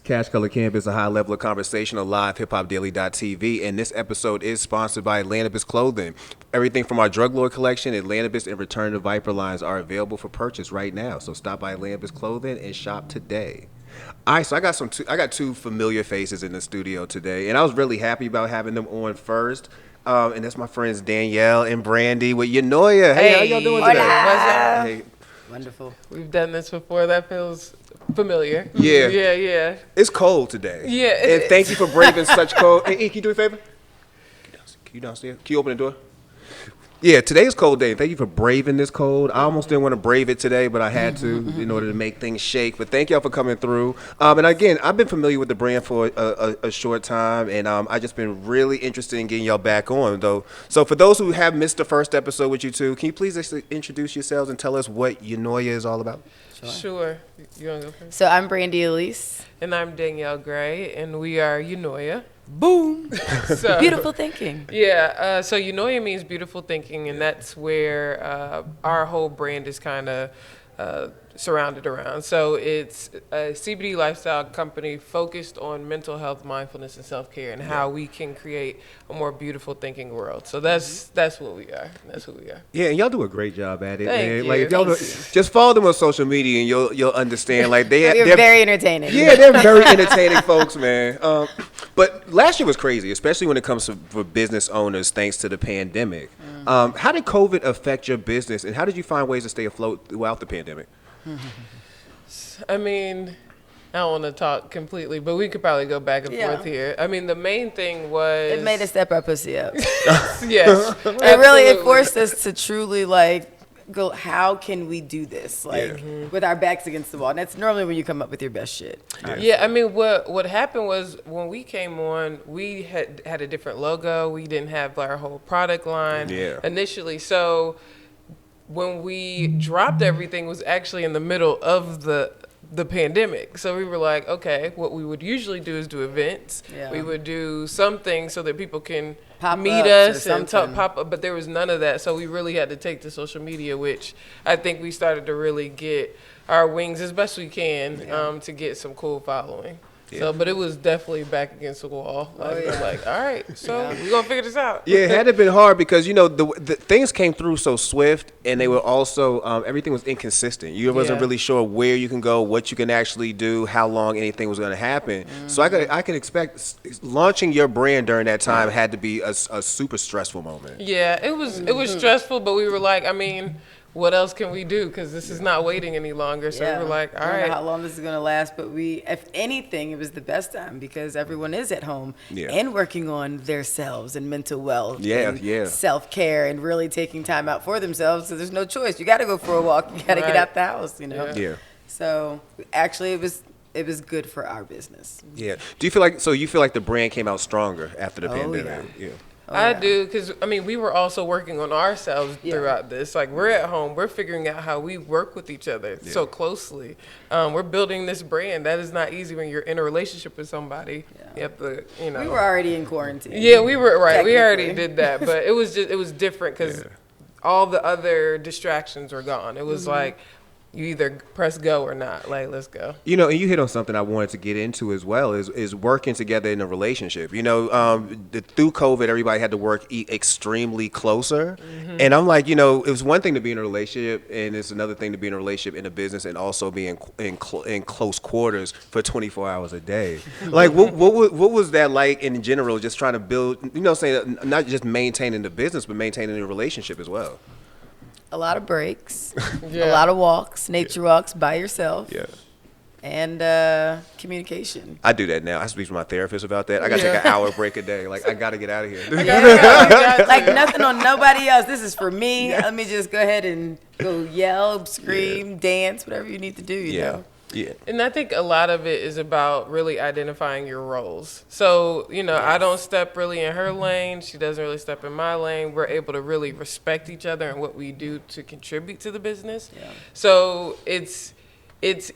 Cash Color Campus, a high level of conversation on live hiphopdaily.tv, and this episode is sponsored by Atlantis Clothing. Everything from our drug lord collection, Atlantis, and Return to Viper lines are available for purchase right now. So stop by Atlantis Clothing and shop today. All right, so I got two familiar faces in the studio today, and I was really happy about having them on first. And that's my friends Danielle and Brande with Unoia. Hey, how y'all doing today? What's up? Hey. Wonderful. We've done this before. That feels familiar. Yeah. Yeah. It's cold today. Yeah. And thank you for braving such cold. Hey, can you do me a favor? Can you downstairs? Can you open the door? Yeah, today's cold day. Thank you for braving this cold. I almost didn't want to brave it today, but I had to in order to make things shake. But thank y'all for coming through. And again, I've been familiar with the brand for a short time, and I just been really interested in getting y'all back on, though. So for those who have missed the first episode with you two, can you please introduce yourselves and tell us what Unoia is all about? Sure. You want to go first? So I'm Brande Elise. And I'm Danielle Gray, and we are Unoia. Boom. So, Beautiful thinking. Yeah. So Unoia means beautiful thinking, and that's where our whole brand is kind of surrounded around. So it's a CBD lifestyle company focused on mental health, mindfulness, and self-care, and how we can create a more beautiful thinking world. So that's what we are. That's who we are. Yeah, and y'all do a great job at it. Thank man. you. Like if y'all just follow them on social media, and you'll understand. Like They're very entertaining. Yeah, they're very entertaining folks, man. But last year was crazy, especially when it comes to for business owners, thanks to the pandemic. How did COVID affect your business, and how did you find ways to stay afloat throughout the pandemic? I mean, I don't want to talk completely, but we could probably go back and forth here. I mean, the main thing was... It made us step our pussy up. Yes. It forced us to truly, go, how can we do this? With our backs against the wall. And that's normally when you come up with your best shit. Yeah, I mean, what happened was when we came on, we had a different logo. We didn't have our whole product line initially. So when we dropped everything was actually in the middle of the pandemic. So we were like, okay, what we would usually do is do events. Yeah. We would do something so that people can meet us and pop up, but there was none of that. So we really had to take to social media, which I think we started to really get our wings as best we can to get some cool following. Yeah. So, but it was definitely back against the wall. Like, all right, so we're going to figure this out. Yeah, it had to been hard because, the things came through so swift, and they were also, everything was inconsistent. You wasn't really sure where you can go, what you can actually do, how long anything was going to happen. Mm-hmm. So I could expect launching your brand during that time had to be a super stressful moment. Yeah, it was stressful, but we were like, I mean, what else can we do? Because this is not waiting any longer. So we were like, all right. I don't know how long this is going to last, but if anything, it was the best time because everyone is at home and working on themselves and mental wealth and self-care and really taking time out for themselves. So there's no choice. You got to go for a walk. You got to get out the house, Yeah. So actually it was good for our business. Yeah. Do you feel like the brand came out stronger after the pandemic? Yeah. I do, because, I mean, we were also working on ourselves throughout this. Like, we're at home. We're figuring out how we work with each other so closely. We're building this brand. That is not easy when you're in a relationship with somebody. Yeah. You have to, We were already in quarantine. Yeah, we were, right. We already did that. But it was different because all the other distractions were gone. It was like, you either press go or not. Like, let's go. And you hit on something I wanted to get into as well is working together in a relationship. Through COVID, everybody had to work extremely closer. Mm-hmm. And I'm like, it was one thing to be in a relationship, and it's another thing to be in a relationship in a business and also be in close quarters for 24 hours a day. Like, what was that like in general, just trying to build, not just maintaining the business, but maintaining the relationship as well? A lot of breaks, a lot of walks, nature walks by yourself, and communication. I do that now. I speak to my therapist about that. I got to take an hour break a day. Like, I got to get out of here. Like nothing on nobody else. This is for me. Let me just go ahead and go yell, scream, dance, whatever you need to do, you know. Yeah. And I think a lot of it is about really identifying your roles. So, I don't step really in her lane. She doesn't really step in my lane. We're able to really respect each other and what we do to contribute to the business. Yeah. So it's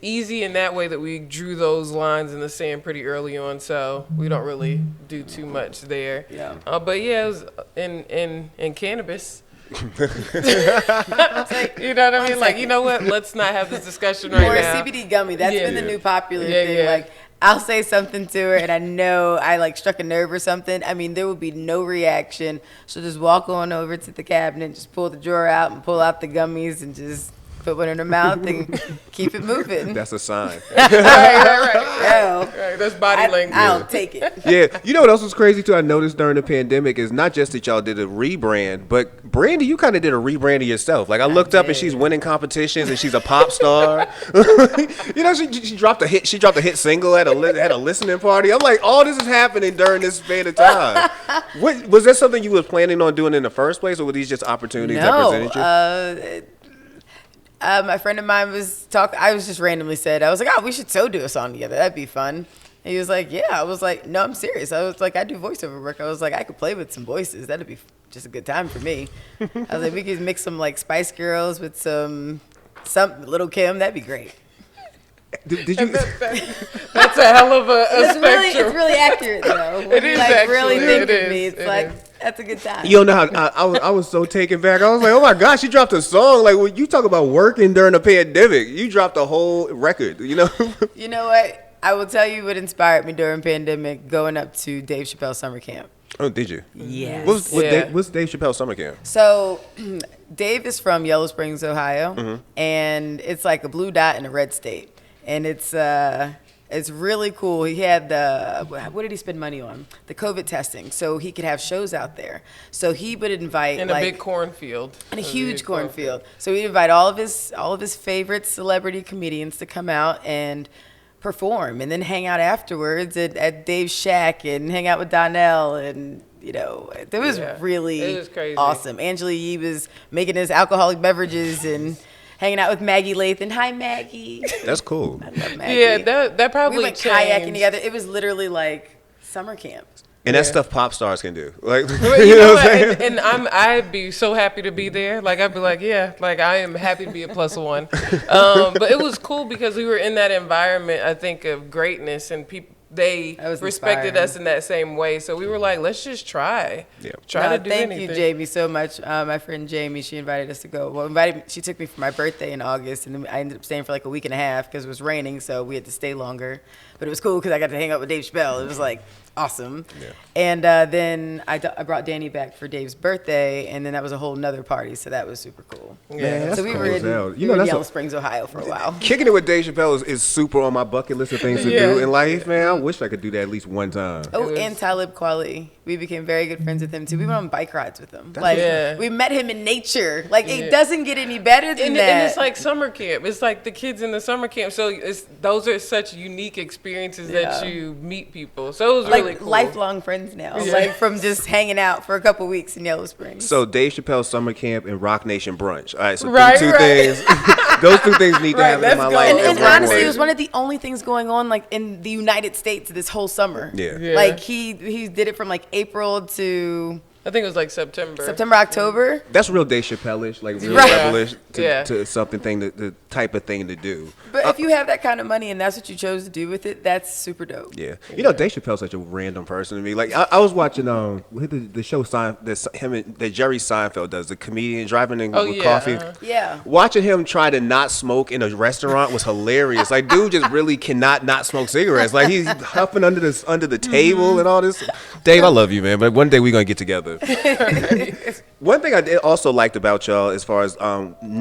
easy in that way that we drew those lines in the sand pretty early on. So we don't really do too much there. Yeah. But it was in cannabis. You know what I mean? Like, you know what? Let's not have this discussion right now. Or CBD gummy. That's been the new popular thing. Like, I'll say something to her, and I know I like struck a nerve or something. I mean, there will be no reaction. She'll just walk on over to the cabinet, just pull the drawer out and pull out the gummies and just put one in her mouth and keep it moving. That's a sign. Right. That's body language. I'll take it. Yeah. You know what else was crazy too? I noticed during the pandemic is not just that y'all did a rebrand, but Brande, you kind of did a rebrand of yourself. Like I looked up and she's winning competitions and she's a pop star. You know, she dropped a hit. She dropped a hit single at a listening party. I'm like, all this is happening during this span of time. Was that something you was planning on doing in the first place, or were these just opportunities that presented you? My friend of mine was talking. I was just randomly said, I was like, oh, we should so do a song together. That'd be fun. And he was like, yeah. I was like, no, I'm serious. I was like, I do voiceover work. I was like, I could play with some voices. That'd be just a good time for me. I was like, we could mix some like Spice Girls with some Little Kim. That'd be great. Did you? That's a hell of a spectrum. It's really accurate though. When it is like actually, really think it of me. is, It's like that's a good time. You don't know how I was so taken back. I was like, oh my gosh, she dropped a song. Like when you talk about working during a pandemic, you dropped a whole record. You know. You know what? I will tell you what inspired me during pandemic. Going up to Dave Chappelle summer camp. Oh, did you? Yes. What's Dave Chappelle summer camp? So, Dave is from Yellow Springs, Ohio, and it's like a blue dot in a red state, and it's really cool. He had what did he spend money on? The COVID testing, so he could have shows out there. So he would invite in a big cornfield. In a huge cornfield. So he'd invite all of his favorite celebrity comedians to come out and perform, and then hang out afterwards at Dave's shack and hang out with Danielle, and you know, it was really crazy. Awesome. Angela Yee was making his alcoholic beverages and hanging out with Maggie Lathan. Hi, Maggie. That's cool. I love Maggie. Yeah, that probably we went changed. kayaking together. It was literally like summer camp. And that's stuff pop stars can do. Like, you know what? And I'd be so happy to be there. Like, I'd be like, yeah, like I am happy to be a +1. But it was cool because we were in that environment, I think, of greatness, and people, they respected us in that same way. So we were like, let's just try. Yeah. Try to do anything. Thank you, Jamie, so much. My friend Jamie, she invited us to go. Well, she took me for my birthday in August, and then I ended up staying for like a week and a half because it was raining, so we had to stay longer. But it was cool because I got to hang out with Dave Chappelle. It was like awesome. Yeah. And then I brought Danny back for Dave's birthday, and then that was a whole nother party, so that was super cool. Yeah, so we were in Yellow Springs, Ohio for a while. Kicking it with Dave Chappelle is super on my bucket list of things to do in life, man. I wish I could do that at least one time. Oh, and Talib Kweli. We became very good friends with him, too. We went on bike rides with him. We met him in nature. Like, it doesn't get any better than that. And it's like summer camp. It's like the kids in the summer camp. So those are such unique experiences that you meet people. So it was really cool. Lifelong friends now. Like, from just hanging out for a couple weeks in Yellow Springs. So Dave Chappelle summer camp and Rock Nation brunch. All right, so things. Those two things need to happen in my life. And honestly, it was one of the only things going on like in the United States this whole summer. Yeah. Like he did it from like April to I think it was like September, October. That's real Dave Chappelle-ish, like real rebellish to something the type of thing to do. But if you have that kind of money and that's what you chose to do with it, that's super dope. Yeah, you know, Dave Chappelle's such a random person to me. Like I was watching the show that Jerry Seinfeld does, the comedian driving in with coffee. Yeah, watching him try to not smoke in a restaurant was hilarious. Like dude just really cannot not smoke cigarettes. Like he's huffing under the table and all this. Dave, I love you, man, but one day we're gonna get together. One thing I also liked about y'all as far as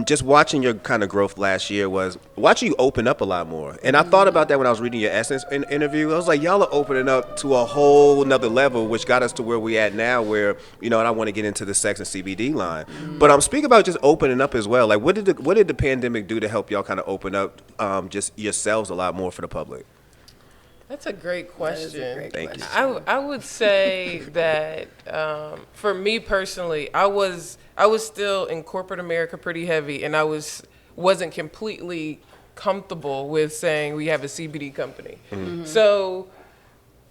just watching your kind of growth last year was watching you open up a lot more. And I thought about that when I was reading your Essence interview. I was like, y'all are opening up to a whole nother level, which got us to where we at now where, you know, and I want to get into the sex and CBD line. But I'm speaking about just opening up as well. Like what did the pandemic do to help y'all kind of open up just yourselves a lot more for the public? That's a great question. Thank you. I would say that for me personally, I was still in corporate America pretty heavy, and I wasn't completely comfortable with saying we have a CBD company. Mm-hmm. So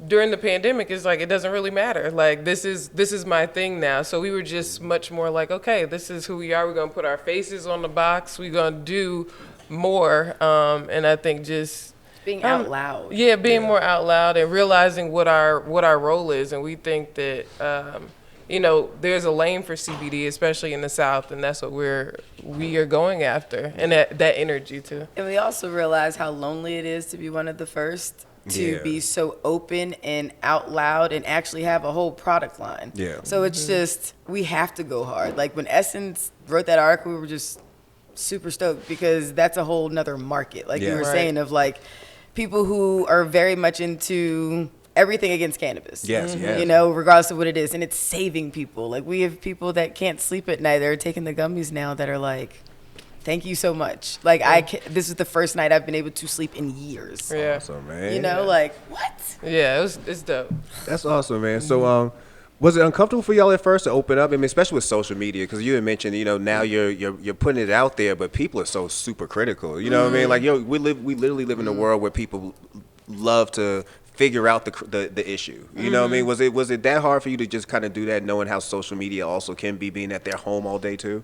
during the pandemic, it's like it doesn't really matter. Like this is my thing now. So we were just much more like, okay, this is who we are. We're gonna put our faces on the box. We're gonna do more. And I think just being out loud. Yeah, being more out loud and realizing what our role is. And we think that, you know, there's a lane for CBD, especially in the South, and that's what we are going after, and that energy too. And we also realize how lonely it is to be one of the first. to be so open and out loud and actually have a whole product line. Yeah. So it's just, we have to go hard. Like when Essence wrote that article, we were just super stoked because that's a whole nother market. Like you were saying, of like people who are very much into everything against cannabis. Yes, yes. You know, regardless of what it is. And it's saving people. Like we have people that can't sleep at night. They're taking the gummies now that are like, thank you so much. Like this is the first night I've been able to sleep in years. Yeah. Awesome, man. You know, like what? Yeah, it's dope. That's awesome, man. So, was it uncomfortable for y'all at first to open up? I mean, especially with social media, because you had mentioned, you know, now you're putting it out there, but people are so super critical. You know what I mean? Like, we literally live in a world where people love to figure out the issue. You know what I mean? Was it that hard for you to just kind of do that, knowing how social media also can be, being at their home all day too?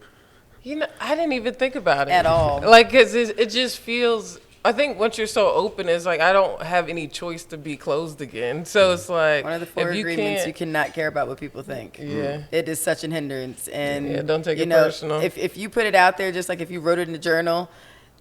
You know, I didn't even think about it at all. Like, cause it just feels. I think once you're so open, it's like I don't have any choice to be closed again. So it's like one of the 4 agreements: you cannot care about what people think. Yeah, it is such an hindrance. And don't take it personal. If you put it out there, just like if you wrote it in a journal,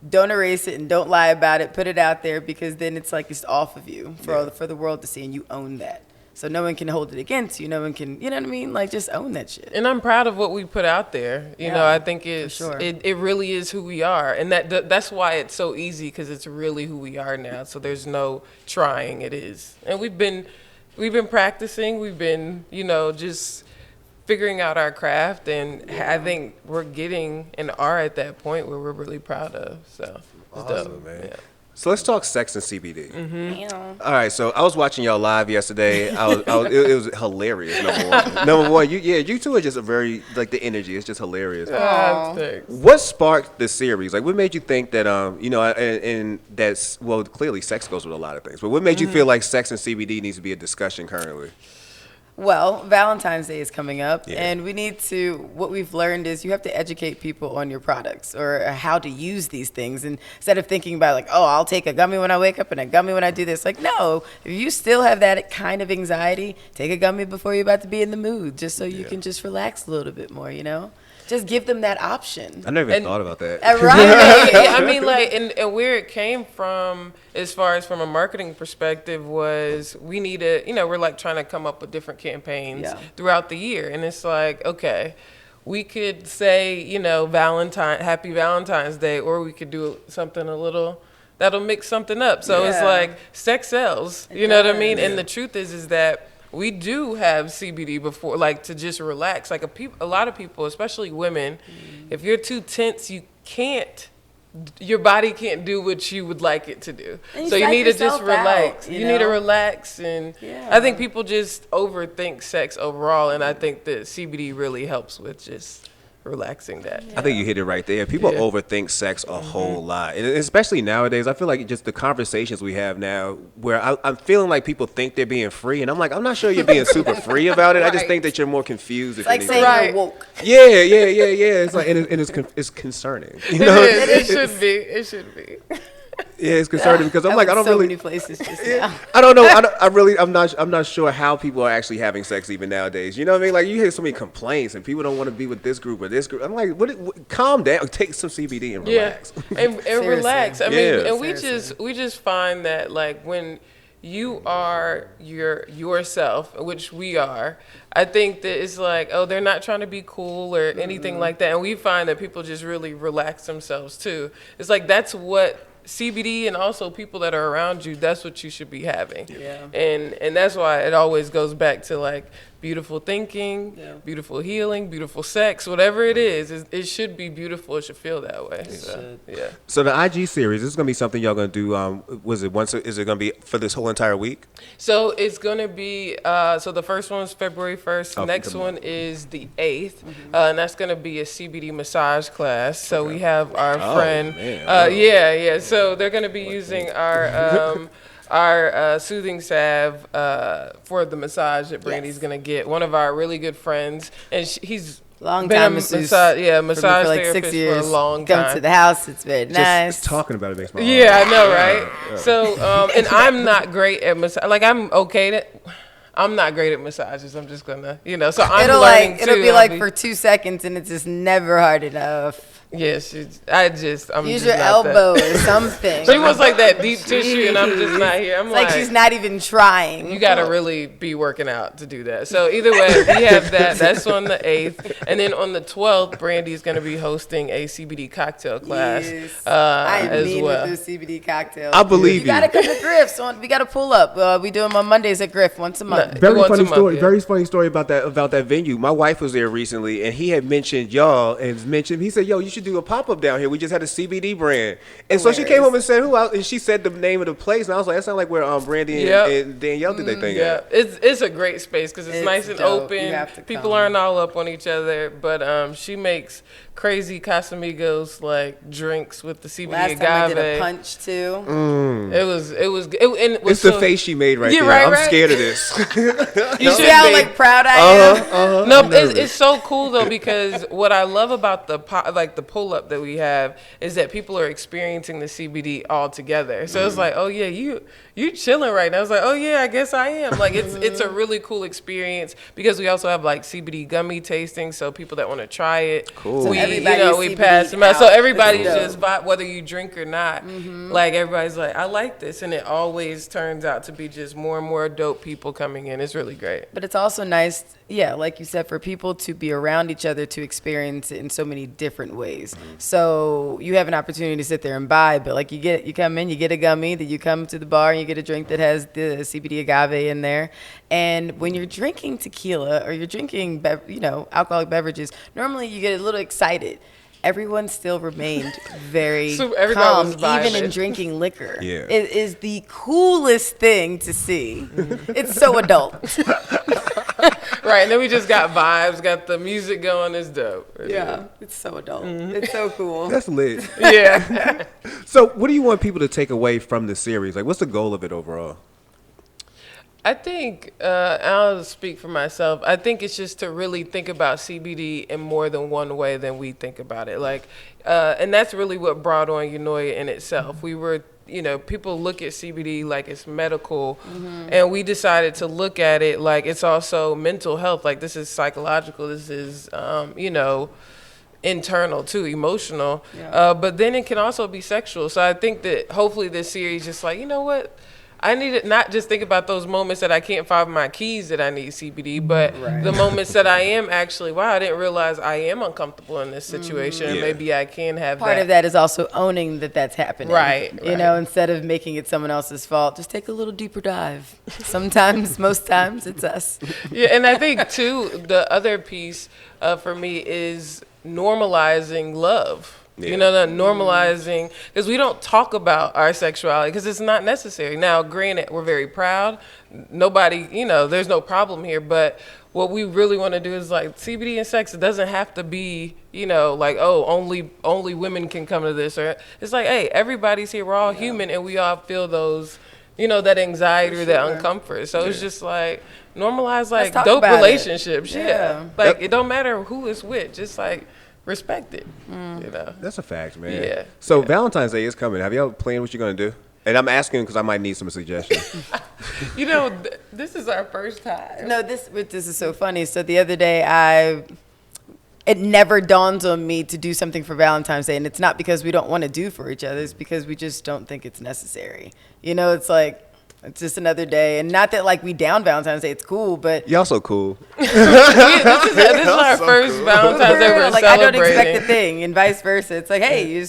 don't erase it and don't lie about it. Put it out there because then it's like it's off of you for the world to see, and you own that. So no one can hold it against you. No one can, you know what I mean? Like, just own that shit. And I'm proud of what we put out there. You know, I think it really is who we are. And that's why it's so easy, because it's really who we are now. So there's no trying. It is. And we've been practicing. We've been, you know, just figuring out our craft. And I think we're getting and are at that point where we're really proud of. So it's dope. Man. Yeah. So let's talk sex and CBD. Mm-hmm. All right, so I was watching y'all live yesterday. It was hilarious. Number one, you two are just a very, like, the energy. It's just hilarious. What sparked the series? Like, what made you think that you know, and that's, well, clearly sex goes with a lot of things. But what made you feel like sex and CBD needs to be a discussion currently? Well, Valentine's Day is coming up, and we need to, what we've learned is you have to educate people on your products or how to use these things. And instead of thinking about like, oh, I'll take a gummy when I wake up and a gummy when I do this. Like, no, if you still have that kind of anxiety, take a gummy before you're about to be in the mood, just so you can just relax a little bit more, you know? Just give them that option. I never even thought about that. Right? I mean, like, and where it came from, as far as from a marketing perspective, was we need to, you know, we're like trying to come up with different campaigns throughout the year. And it's like, okay, we could say, you know, Happy Valentine's Day, or we could do something a little that'll mix something up. So it's like sex sells, you know what I mean? And the truth is that we do have CBD before, like, to just relax. Like a lot of people, especially women, if you're too tense, your body can't do what you would like it to do. So you need to just relax. You need to relax. And I think people just overthink sex overall. And I think that CBD really helps with just relaxing that. I think you hit it right there. People overthink sex a whole lot, and especially nowadays. I feel like just the conversations we have now, where I'm feeling like people think they're being free, and I'm like, I'm not sure you're being super free about it. I just think that you're more confused. If like anything. saying you're woke. Yeah. It's like, and it's concerning. You know, it should be. It should be. Yeah, it's concerning because I'm like, I don't really. Many places just now. I don't know. I'm not sure how people are actually having sex even nowadays. You know what I mean? Like, you hear so many complaints and people don't want to be with this group or this group. I'm like, what calm down, take some CBD and relax. And relax. I mean, and we just find that, like, when you are yourself, which we are, I think that it's like, oh, they're not trying to be cool or anything like that. And we find that people just really relax themselves too. It's like, that's what CBD, and also people that are around you, that's what you should be having. And that's why it always goes back to, like, beautiful thinking, beautiful healing, beautiful sex, whatever it is, it should be beautiful. It should feel that way. So the IG series, this is gonna be something y'all gonna do. Is it gonna be for this whole entire week? So it's gonna be. So the first one is February 1st. The next one is the 8th, and that's gonna be a CBD massage class. So we have our friend. So they're gonna be using our soothing salve for the massage that Brandy's gonna get. One of our really good friends, and he's long been time a masseuse. Massage for like therapist 6 years. for a long time. Come to the house, it's very nice. Just talking about it makes my heart. Yeah, I know, right? So, and I'm not great at massage. Like, I'm okay I'm not great at massages. I'm just gonna, so I'm learning too. It'll be like for 2 seconds, and it's just never hard enough. Yes, I'm use just your not elbow or something. She wants like that deep tissue, and I'm just not here. I'm like she's not even trying. You got to really be working out to do that. So either way, we have that. That's on the 8th, and then on the 12th, Brande is going to be hosting a CBD cocktail class I as mean well. with those CBD cocktails. I believe you. You got to come to Griff's. We got to pull up. We do them on Mondays at Griff once a month. Very funny story. Very funny story about that venue. My wife was there recently, and he had mentioned y'all, and he said, "Yo, you should do a pop-up down here. We just had a CBD brand." And so she came home and said, and she said the name of the place, and I was like, that sounds like where Brande and Danielle did their thing at. It's a great space because it's nice and open. People aren't all up on each other, but she makes crazy Casamigos like drinks with the CBD agave. Last time I did a punch too. It's the face she made there. Right, I'm scared of this. You see how like proud I am? No, it's so cool though because what I love about the pull up that we have is that people are experiencing the CBD all together. So it's like, oh yeah, you chilling right now. It's like, oh yeah, I guess I am. Like it's a really cool experience because we also have like CBD gummy tasting, so people that want to try it, cool. we pass them out. So everybody's just whether you drink or not. Like everybody's like, I like this, and it always turns out to be just more and more dope people coming in. It's really great. But it's also nice, like you said, for people to be around each other to experience it in so many different ways. So you have an opportunity to sit there and buy, but like you come in, you get a gummy, that you come to the bar and you get a drink that has the CBD agave in there. And when you're drinking tequila or you're drinking, alcoholic beverages, normally you get a little excited. Everyone still remained very calm, even in drinking liquor. Yeah. It is the coolest thing to see. It's so adult. Right, and then we just got vibes, got the music going. It's dope. It's so adult. It's so cool. That's lit. Yeah. So what do you want people to take away from the series? Like, what's the goal of it overall? I think, I'll speak for myself, I think it's just to really think about CBD in more than one way than we think about it. Like, and that's really what brought on Unoia in itself. We were, people look at CBD like it's medical, and we decided to look at it like it's also mental health. Like, this is psychological, this is, internal too, emotional, but then it can also be sexual. So I think that hopefully this series just like, you know what? I need to not just think about those moments that I can't find my keys that I need CBD, but the moments that I am actually, I didn't realize I am uncomfortable in this situation. Maybe I can have Part of that is also owning that that's happening. Right. Instead of making it someone else's fault, just take a little deeper dive. Sometimes, most times, it's us. Yeah, and I think, too, the other piece for me is normalizing love. Normalizing, because we don't talk about our sexuality because it's not necessary. Now, granted, we're very proud. Nobody, there's no problem here. But what we really want to do is like CBD and sex. It doesn't have to be, like, oh, only women can come to this. Or it's like, hey, everybody's here. We're all human, and we all feel those, that anxiety or that uncomfort. So it's just like normalize like dope relationships. Like it don't matter who it's with. Just like. Respect it, That's a fact, man. Yeah. So Valentine's Day is coming. Have y'all planned what you're gonna do? And I'm asking because I might need some suggestions. This is our first time. No, this is so funny. So the other day, it never dawns on me to do something for Valentine's Day, and it's not because we don't want to do for each other. It's because we just don't think it's necessary. It's like. It's just another day, and not that like we down Valentine's Day. It's cool, but y'all so cool. This is our first Valentine's Day we're like, celebrating. I don't expect a thing, and vice versa. It's like, hey,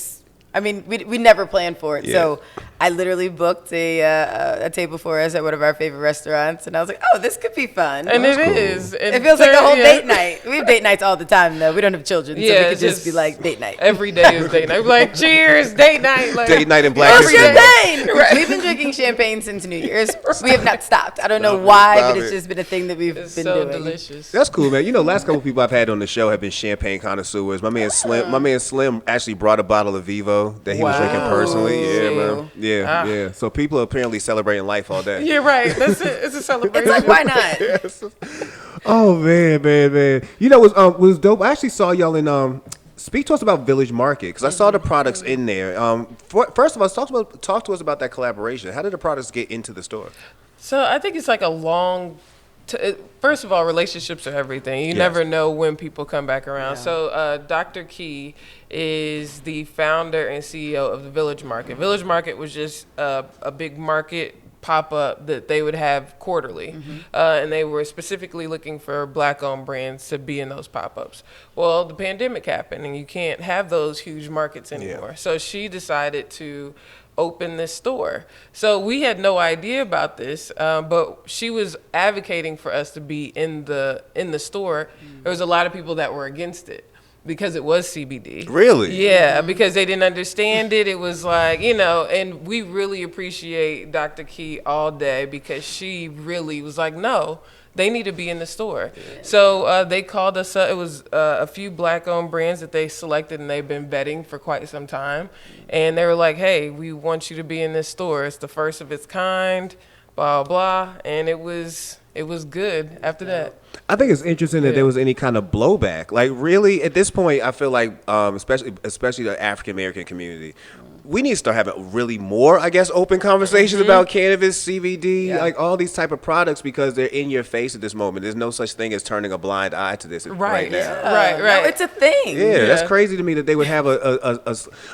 we never planned for it. So I literally booked a table for us at one of our favorite restaurants, and I was like, oh, this could be fun. And it is. It feels like a whole date night. We have date nights all the time, though. We don't have children, so we could just be like date night. Every day is date night. We're like, cheers, date night. Like, date night in Black champagne. We've been drinking champagne since New Year's. We have not stopped. I don't know why, but it's just been a thing that we've been doing. So delicious. That's cool, man. Last couple people I've had on the show have been champagne connoisseurs. My man Slim actually brought a bottle of Vivo that he was drinking personally. Yeah, man. Yeah. So people are apparently celebrating life all day. Yeah, right. That's it. It's a celebration. It's like, why not? Yes. Oh man. Was dope. I actually saw y'all in speak to us about Village Market because I saw the products in there. First of all, talk to us about that collaboration. How did the products get into the store? So I think it's like a long First of all, relationships are everything. You never know when people come back around. Yeah. So Dr. Key is the founder and CEO of the Village Market. Village Market was just a big market pop-up that they would have quarterly. And they were specifically looking for Black-owned brands to be in those pop-ups. Well, the pandemic happened, and you can't have those huge markets anymore. Yeah. So she decided to open this store. So we had no idea about this, but she was advocating for us to be in the store. There was a lot of people that were against it because it was CBD. Really? Yeah, because they didn't understand it. It was like, and we really appreciate Dr. Key all day because she really was like, no, they need to be in the store. Yeah. So they called us up. It was a few Black-owned brands that they selected, and they've been vetting for quite some time. And they were like, hey, we want you to be in this store. It's the first of its kind, blah, blah. And it was good after that. I think it's interesting that there was any kind of blowback. Like, really, at this point, I feel like, especially the African-American community, we need to start having really more, I guess, open conversations about cannabis, CBD, like all these type of products, because they're in your face at this moment. There's no such thing as turning a blind eye to this right now. Yeah. Right. No, it's a thing. Yeah, that's crazy to me that they would have a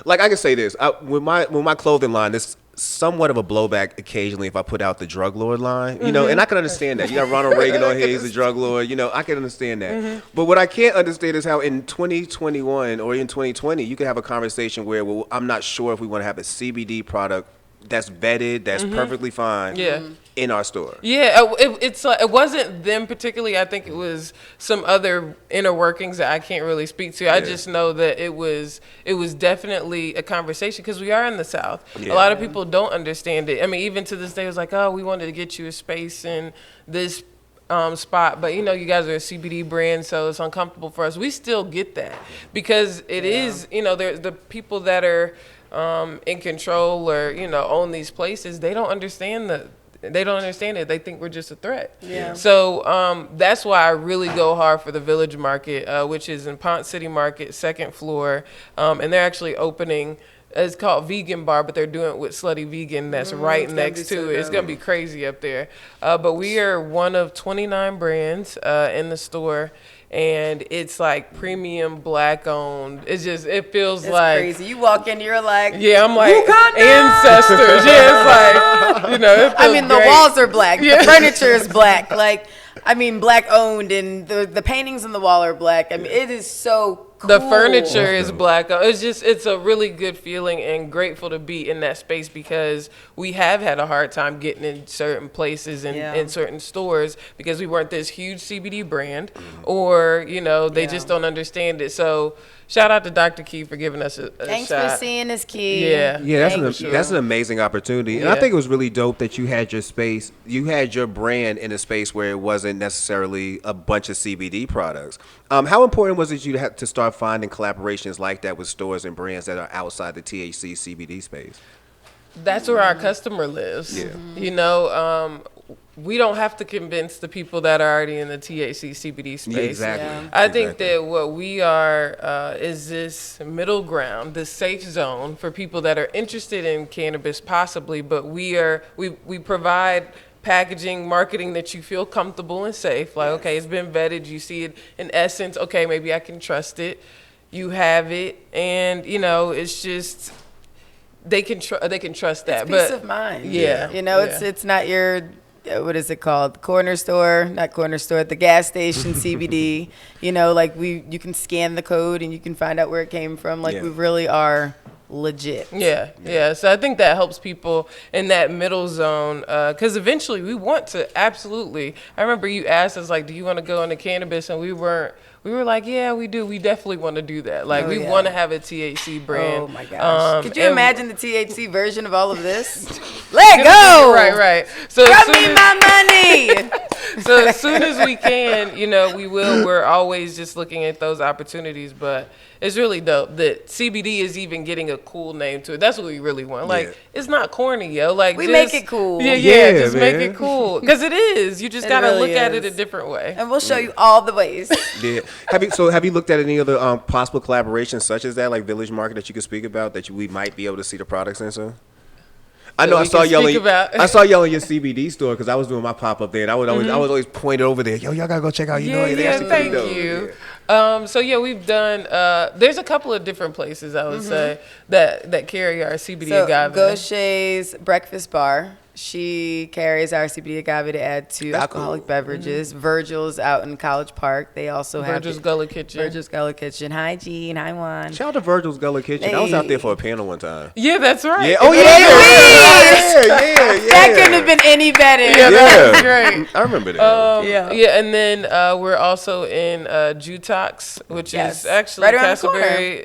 like, I can say this, with my clothing line, this somewhat of a blowback occasionally if I put out the drug lord line, and I can understand that. You got Ronald Reagan on here, he's a drug lord, I can understand that. But what I can't understand is how in 2021 or in 2020, you could have a conversation where, well, I'm not sure if we want to have a CBD product that's vetted, that's perfectly fine in our store. Yeah, it wasn't them particularly. I think it was some other inner workings that I can't really speak to. I just know that it was definitely a conversation because we are in the South. Yeah. A lot of people don't understand it. I mean, even to this day, it was like, oh, we wanted to get you a space in this spot, but you guys are a CBD brand, so it's uncomfortable for us. We still get that because it is, there's the people that are in control or own these places. They don't understand it. They think we're just a threat. Yeah. So that's why I really go hard for the Village Market, which is in Ponce City Market, 2nd floor, and they're actually opening. It's called Vegan Bar, but they're doing it with Slutty Vegan. That's right next to it. It's gonna be crazy up there. But we are one of 29 brands in the store. And it's like premium Black owned. It feels like crazy. You walk in, you're like, I'm like ancestors. Yeah, it's like, the walls are black. Yeah. The furniture is black. Like, Black owned, and the paintings on the wall are black. It is so cool. The furniture is Black owned. It's a really good feeling, and grateful to be in that space because we have had a hard time getting in certain places and in certain stores because we weren't this huge CBD brand, or they just don't understand it. So shout out to Dr. Key for giving us a Thanks shot. for seeing us, Key. Yeah, that's an amazing opportunity, and I think it was really dope that you had your space, you had your brand in a space where it wasn't necessarily a bunch of CBD products. How important was it you had to start finding collaborations like that with stores and brands that are outside the THC CBD space? That's where our customer lives. Yeah. We don't have to convince the people that are already in the THC CBD space. Yeah, exactly. Yeah. I think that what we are is this middle ground, this safe zone for people that are interested in cannabis possibly, but we provide packaging, marketing that you feel comfortable and safe. Like, okay, it's been vetted. You see it in essence. Okay, maybe I can trust it. You have it, and it's just they can trust that. It's peace of mind. Yeah, it's not your. What is it called? The gas station CBD. You can scan the code and you can find out where it came from. We really are legit. Yeah. So I think that helps people in that middle zone, because eventually we want to absolutely. I remember you asked us do you want to go into cannabis, and we were like, yeah, we do. We definitely want to do that. We want to have a THC brand. Oh my gosh! Could you imagine the THC version of all of this? Let go. Right. So give me my money. So as soon as we can, we will. We're always just looking at those opportunities, but it's really dope that CBD is even getting a cool name to it. That's what we really want. It's not corny, yo. We make it cool. Yeah, just make it cool. Because it is. You just got to look at it a different way. And we'll show you all the ways. Yeah. Have you looked at any other possible collaborations such as that, like Village Market, that you could speak about, that we might be able to see the products in soon? I know. I saw y'all in your CBD CBD store because I was doing my pop up there, and I was always pointed over there. Yo, y'all gotta go check out. Thank you. Yeah. We've done. There's a couple of different places I would say that carry our CBD agave. Gaucher's Breakfast Bar. She carries our CBD agave to add to alcoholic beverages. Virgil's out in College Park. They also have Virgil's Gullah Kitchen. Virgil's Gullah Kitchen. Hi, Gene. Hi, Juan. Shout out to Virgil's Gullah Kitchen. I was out there for a panel one time. Yeah, that's right. Yeah. Oh, yeah. That couldn't have been any better. Yeah, that's great. I remember that. Yeah, and then we're also in Jutox, which is actually right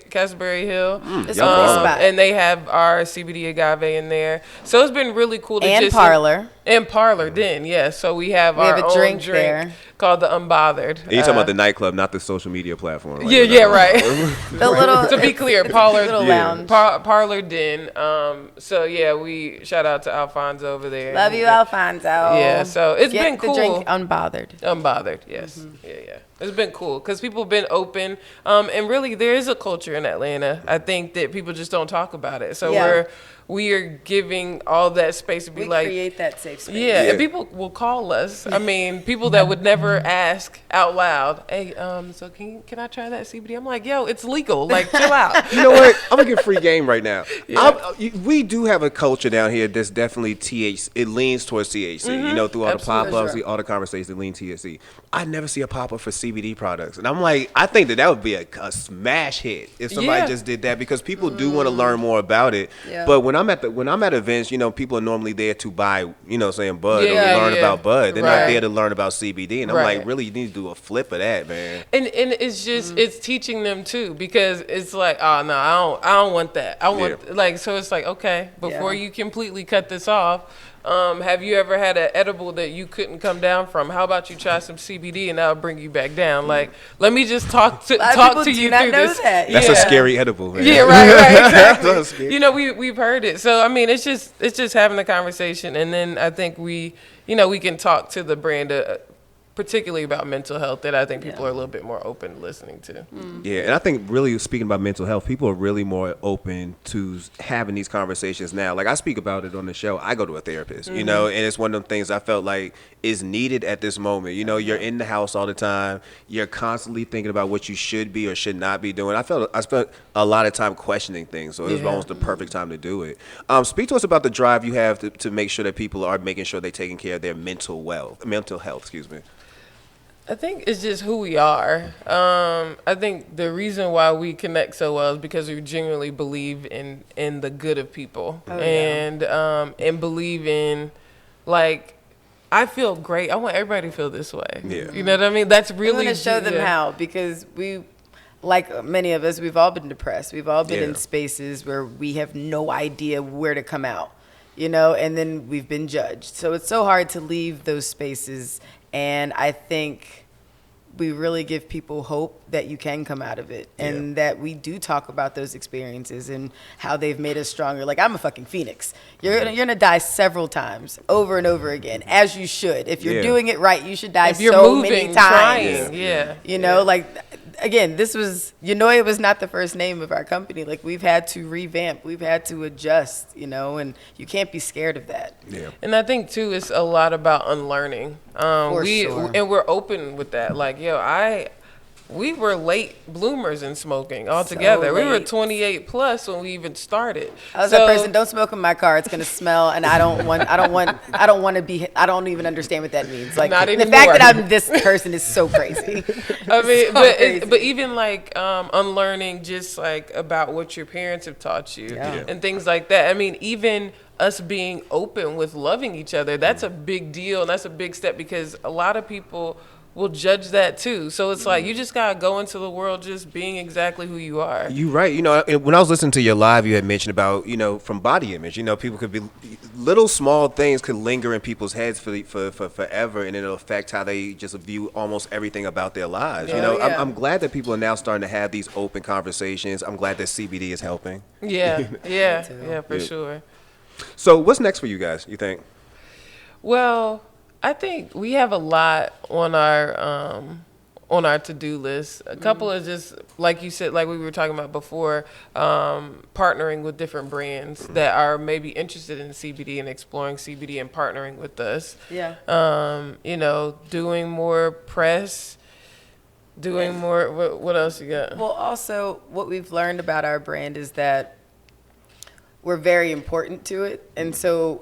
Castleberry Hill. It's a cool spot. And they have our CBD agave in there. So it's been really cool to and Parlor. And Parlor, So we have our a own drink there called the Unbothered. And you're talking about the nightclub, not the social media platform. Right? Right. The little, to be clear, Parlor, lounge. Parlor Den. We shout out to Alfonso over there. Love you, Alfonso. Yeah, so it's been cool. The drink Unbothered. Yes. Yeah. It's been cool because people have been open. And really, there is a culture in Atlanta. I think that people just don't talk about it. So we are giving all that space to be we create that safe space. Yeah, and people will call us. I mean, people that would never ask out loud, hey, so can I try that CBD? I'm like, yo, it's legal. Like, chill out. You know what? I'm going to get free game right now. We do have a culture down here that's definitely THC. It leans towards THC. You know, through all the pop-ups, all the conversations, it leans THC. I never see a pop-up for CBD products. And I'm like, I think that would be a smash hit if somebody just did that because people do want to learn more about it. Yeah. But when I'm at events, you know, people are normally there to buy, you know, saying bud or learn about bud. They're not there to learn about CBD. And I'm like, really, you need to do a flip of that, man. And it's just it's teaching them too because it's like, oh no, I don't want that. I want like so it's like okay, before you completely cut this off. Have you ever had an edible that you couldn't come down from? How about you try some CBD and that'll bring you back down? Like, let me just talk to you through this. That's a scary edible, man. Yeah, right, exactly. You know, we've heard it. So I mean, it's just having a conversation, and then I think we can talk to the brand. Particularly about mental health that I think people are a little bit more open to listening to. Yeah, and I think really speaking about mental health, people are really more open to having these conversations now. Like I speak about it on the show. I go to a therapist, you know, and it's one of them things I felt like is needed at this moment. You know, you're in the house all the time. You're constantly thinking about what you should be or should not be doing. I spent a lot of time questioning things, so it was almost the perfect time to do it. Speak to us about the drive you have to make sure that people are making sure they're taking care of their mental health, excuse me. I think it's just who we are. I think the reason why we connect so well is because we genuinely believe in the good of people and believe in, like, I feel great. I want everybody to feel this way. Yeah. You know what I mean? That's really. I want to show them how because we, like many of us, we've all been depressed. We've all been in spaces where we have no idea where to come out, you know, and then we've been judged. So it's so hard to leave those spaces. And I think we really give people hope that you can come out of it and that we do talk about those experiences and how they've made us stronger. Like, I'm a fucking phoenix. You're gonna die several times over and over again, as you should. If you're doing it right, you should die many times. You know, like, again, Unoia was not the first name of our company. Like, we've had to revamp. We've had to adjust, you know, and you can't be scared of that. Yeah. And I think, too, it's a lot about unlearning. Sure. And we're open with that. Like, we were late bloomers in smoking altogether. We were 28 plus when we even started. I was that person. Don't smoke in my car. It's gonna smell, and I don't want to be. I don't even understand what that means. Like, the fact that I'm this person is so crazy. I mean, but even like unlearning just like about what your parents have taught you and things like that. I mean, even us being open with loving each other, that's a big deal, and that's a big step because a lot of people will judge that too. So it's like you just gotta go into the world just being exactly who you are. You're right. You know, when I was listening to your live, you had mentioned about, you know, from body image, you know, people could be little small things could linger in people's heads for forever, and it'll affect how they just view almost everything about their lives. You know, I'm glad that people are now starting to have these open conversations. I'm glad that CBD is helping. Yeah, for sure. So what's next for you guys, you think? Well, I think we have a lot on on our to-do list. A couple of just, like you said, like we were talking about before, partnering with different brands that are maybe interested in CBD and exploring CBD and partnering with us. Yeah. You know, doing more press, doing more, what else you got? Well, also, what we've learned about our brand is that we're very important to it. And so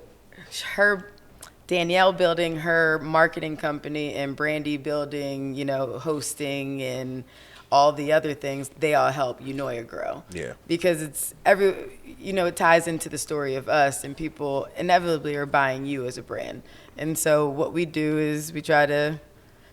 Danielle building her marketing company and Brande building, you know, hosting and all the other things, they all help Unoia grow. Yeah. Because it ties into the story of us, and people inevitably are buying you as a brand. And so what we do is we try to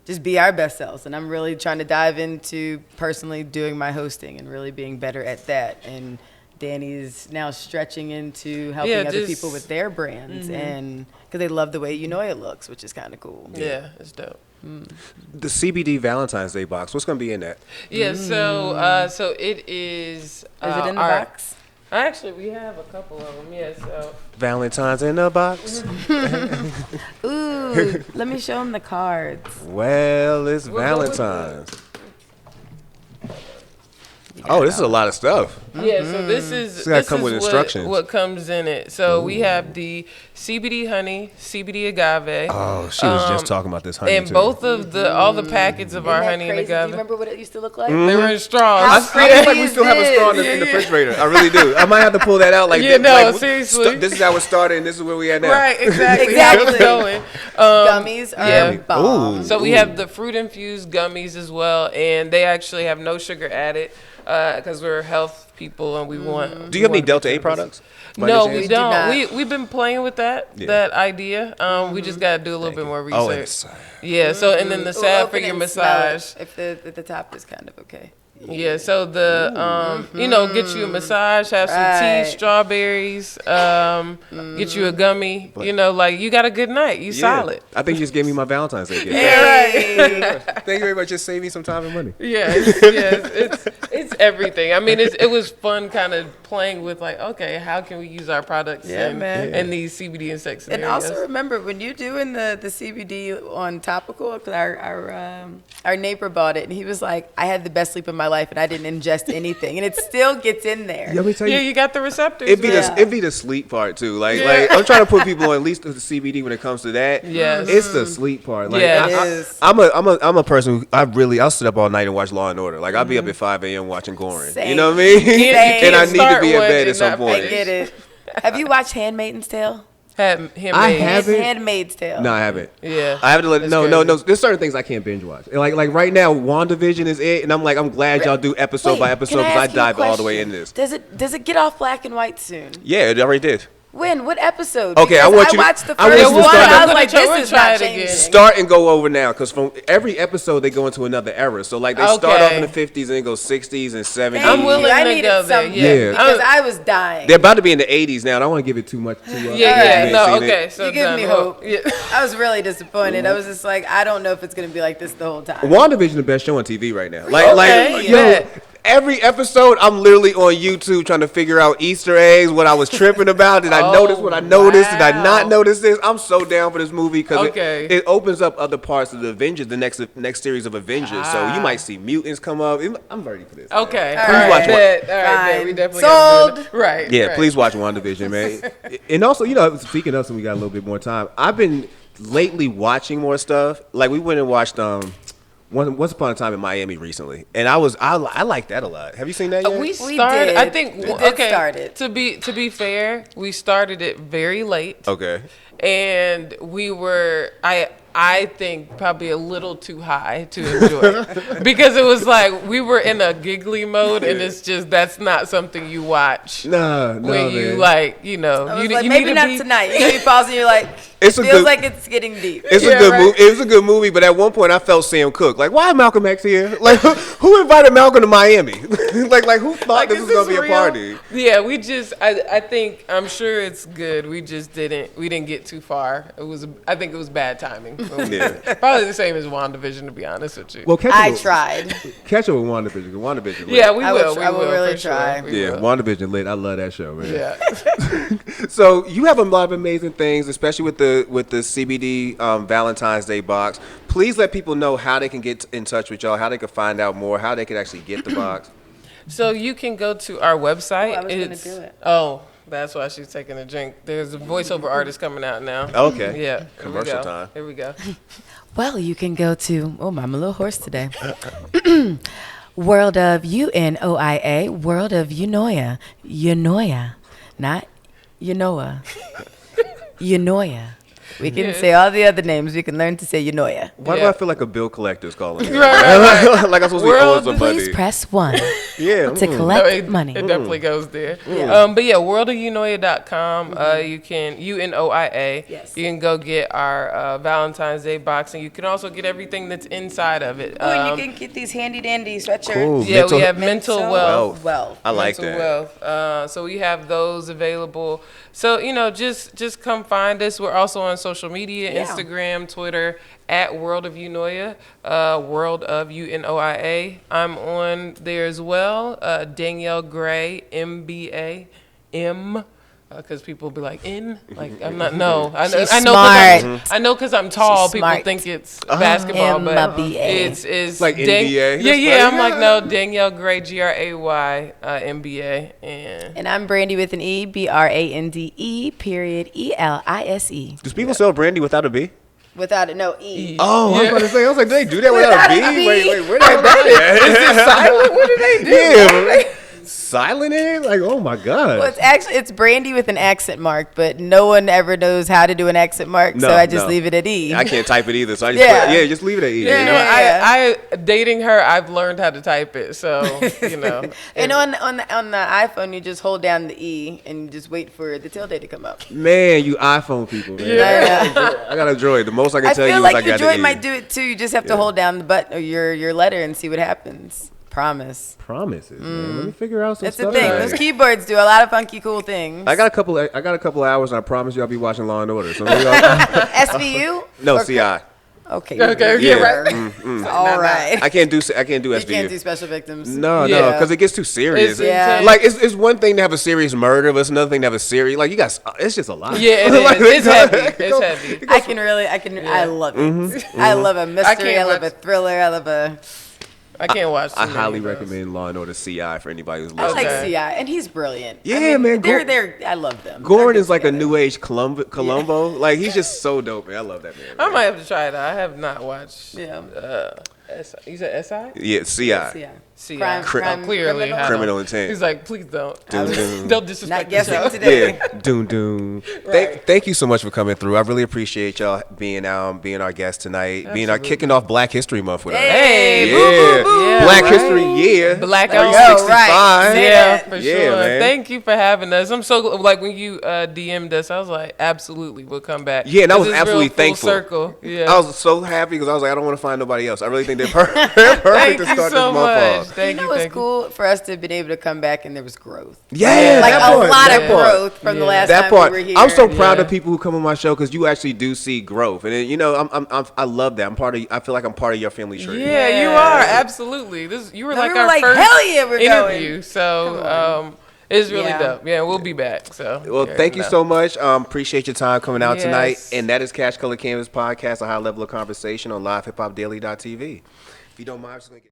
just be our best selves. And I'm really trying to dive into personally doing my hosting and really being better at that. And Danny's now stretching into helping other people with their brands, and because they love the way Unoia looks, which is kind of cool. Yeah, it's dope. The CBD Valentines Day Box, what's going to be in that? Yeah, so it is. Is it in the box? Actually, we have a couple of them. Yeah, so Valentine's in the box. Ooh, let me show them the cards. Well, it's Valentine's. Oh, this is a lot of stuff. Yeah, so this is with instructions. What comes in it. So we have the CBD honey, CBD agave. Oh, she was just talking about this honey and too. both of all the packets of our honey crazy? and agave. Do you remember what it used to look like? They were in straws. I feel like we still have a straw in the refrigerator. I really do. I might have to pull that out. Like, seriously. This is how it started, and this is where we at now. Right, exactly. Exactly. Going. Gummies are bomb. So we have the fruit infused gummies as well, and they actually have no sugar added. Because we're health people and we want. Do you have any Delta 8 products? No, we don't. We've been playing with that idea. We just got to do a little bit more research. Yeah. So and then the salve for your massage. If the top is kind of okay. Yeah, so get you a massage, have some tea, strawberries, get you a gummy. But, you got a good night. You solid. I think you just gave me my Valentine's Day gift. Yeah, right. Thank you very much. Just save me some time and money. Yeah, it's everything. I mean, it was fun kind of playing with okay, how can we use our products in these CBD and sex scenarios? And also remember, when you're doing the CBD on topical, because our neighbor bought it, and he was like, I had the best sleep of my life, and I didn't ingest anything, and it still gets in there. Let me tell you, you got the receptors. It'd be the sleep part too. Like I'm trying to put people on at least the CBD when it comes to that. Yes. It's the sleep part. Like, it is. I'm a person who I'll sit up all night and watch Law and Order. Like I'll be up at 5 a.m. watching Goring. Same. You know what I mean? And I need to be in bed at some point. I get it. Have you watched Handmaid's Tale? I haven't. Handmaid's Tale. No, I haven't. Yeah. I have to let no. There's certain things I can't binge watch. Like right now, WandaVision is it, and I'm glad y'all do episode by episode because I dive all the way in this. Does it get off black and white soon? Yeah, it already did. When? What episode? Okay, because I watched the I first one. I was like, this is not changing. Start and go over now, because from every episode they go into another era. So they start off in the 50s and then go 60s and 70s. I'm willing to go there. Yeah, because I was dying. They're about to be in the 80s now. I don't want to give it too much. So you give me hope. Yeah. I was really disappointed. I was just like, I don't know if it's gonna be like this the whole time. WandaVision is the best show on TV right now. Every episode, I'm literally on YouTube trying to figure out Easter eggs, what I was tripping about. Did I notice what I noticed? Did I not notice this? I'm so down for this movie because it opens up other parts of the Avengers, the next series of Avengers. So you might see mutants come up. I'm ready for this. Okay. Please watch one. All right. We definitely sold. Got right. Yeah, please watch WandaVision, man. And also, speaking of, so we got a little bit more time. I've been lately watching more stuff. Like we went and watched Once Upon a Time in Miami recently, and I like that a lot. Have you seen that yet? We started. I think we did start it. To be fair, we started it very late. Okay. And we were I think probably a little too high to enjoy because it was like we were in a giggly mode, and it's just that's not something you watch. No, when you man. you maybe not tonight. You pause and you're like. It feels like it's getting deep. It's a good movie. It was a good movie, but at one point I felt Sam Cooke. Like, why Malcolm X here? Like, who invited Malcolm to Miami? like who thought this was gonna be a party? Yeah, we just. I think I'm sure it's good. We just didn't. We didn't get too far. I think it was bad timing. Probably the same as WandaVision, to be honest with you. Well, I tried. Catch up with WandaVision. WandaVision lit. Yeah, we will. I will really try. Sure. Yeah, WandaVision lit. I love that show, man. Yeah. So you have a lot of amazing things, especially with the CBD Valentines Day box. Please let people know how they can get in touch with y'all, how they can find out more, how they can actually get the box. So you can go to our website. I was going to do it. Oh, that's why she's taking a drink. There's a voiceover artist coming out now. Okay. Yeah. Commercial time. Here we go. Well, you can go to, I'm a little hoarse today. World of Unoia, World of Unoia. Unoia, not Unoia. Unoia. We can say all the other names. We can learn to say Unoia. Why do I feel like a bill collector's calling me? Right. Like I'm supposed to be owing somebody. Please press 1 Yeah. to collect money. It definitely goes there. But yeah, worldofunoia.com. You can, UNOIA. Yes. You can go get our Valentine's Day box, and you can also get everything that's inside of it. Oh, and you can get these handy dandy sweatshirts. Cool. Yeah, we have mental wealth. I like mental that. wealth. So we have those available. So, just come find us. We're also on social media, Instagram, Twitter, at World of Unoia, World of UNOIA. I'm on there as well. Danielle Gray, MBA, M. Because people will be like, I'm not, no. I know because I'm tall, She's people smart. think it's basketball, but MBA. it's like NBA. Yeah, I'm like, no, Danielle Gray, GRAY, MBA. And I'm Brande with an E, BRANDE, period, ELISE. Does people sell brandy without a B? Without it, no, E. Oh, I was about to say, I was like, do they do that without a B? Wait, where did I Is it silent? What do they do? Yeah. Silent in it? Like, oh my God. Well, it's Brande with an accent mark, but no one ever knows how to do an accent mark, so I just leave it at E. I can't type it either, so I just just leave it at E. I dating her, I've learned how to type it, so And on the iPhone, you just hold down the E and you just wait for the tilde to come up. Man, you iPhone people, man. Yeah. I got a Droid. The most I can tell you feel is like I your got the Droid E. might do it too. You just have to hold down the button or your letter and see what happens. Promises, man. Let me figure out some That's stuff. the thing. Those keyboards do a lot of funky, cool things. I got a couple hours, and I promise you, I'll be watching Law and Order. So maybe SVU? No, CI. Okay. Yeah, right. All right. I can't do SVU. You can't do special victims. No, because it gets too serious. It's it's one thing to have a serious murder, but it's another thing to have a serious. Like it's just a lot. Yeah, it is. It's heavy. It's heavy. I love it. I love a mystery. I love a thriller. I can't watch. I highly recommend Law and Order CI for anybody who's I listening. like CI, and he's brilliant. Yeah, man. They're I love them. Gordon is like a new age Columbo. Like he's just so dope, man. I love that man. I might have to try it out. I have not watched. Yeah. You said SI? Yeah, CI. CI. Clearly, criminal intent. He's like, please don't. Doom. Don't disrespect Not guessing yourself. today. Yeah, doom. Right. Thank you so much for coming through. I really appreciate y'all being our guest tonight, kicking off Black History Month with us. Hey, yeah, boo, boo, boo. Yeah, Black right. History Year. Black There you owned. go, right. Yeah, for Yeah, sure. man. Thank you for having us. I'm so like when you DM'd us, I was like, absolutely, we'll come back. Yeah, and I was 'Cause it's absolutely real full thankful. Circle. Yeah. I was so happy because I was like, I don't want to find nobody else. I really think they're perfect Thank to you start so this month much. off. Thank you. It's cool for us to have been able to come back and there was growth. Yeah, like that a part, lot that of part. growth from the last That time part. we were here. I'm so proud of people who come on my show because you actually do see growth, and I love that. I feel like I'm part of your family tree. Yeah, you are absolutely. You were like we were our like, first hell yeah, we're interview. going. So it's really dope. Yeah, we'll be back. So well, thank you so much. Appreciate your time coming out tonight. Yes. And that is Cash Color Canvas Podcast, a high level of conversation on livehip-hopdaily.tv. If you don't mind, I'm just gonna get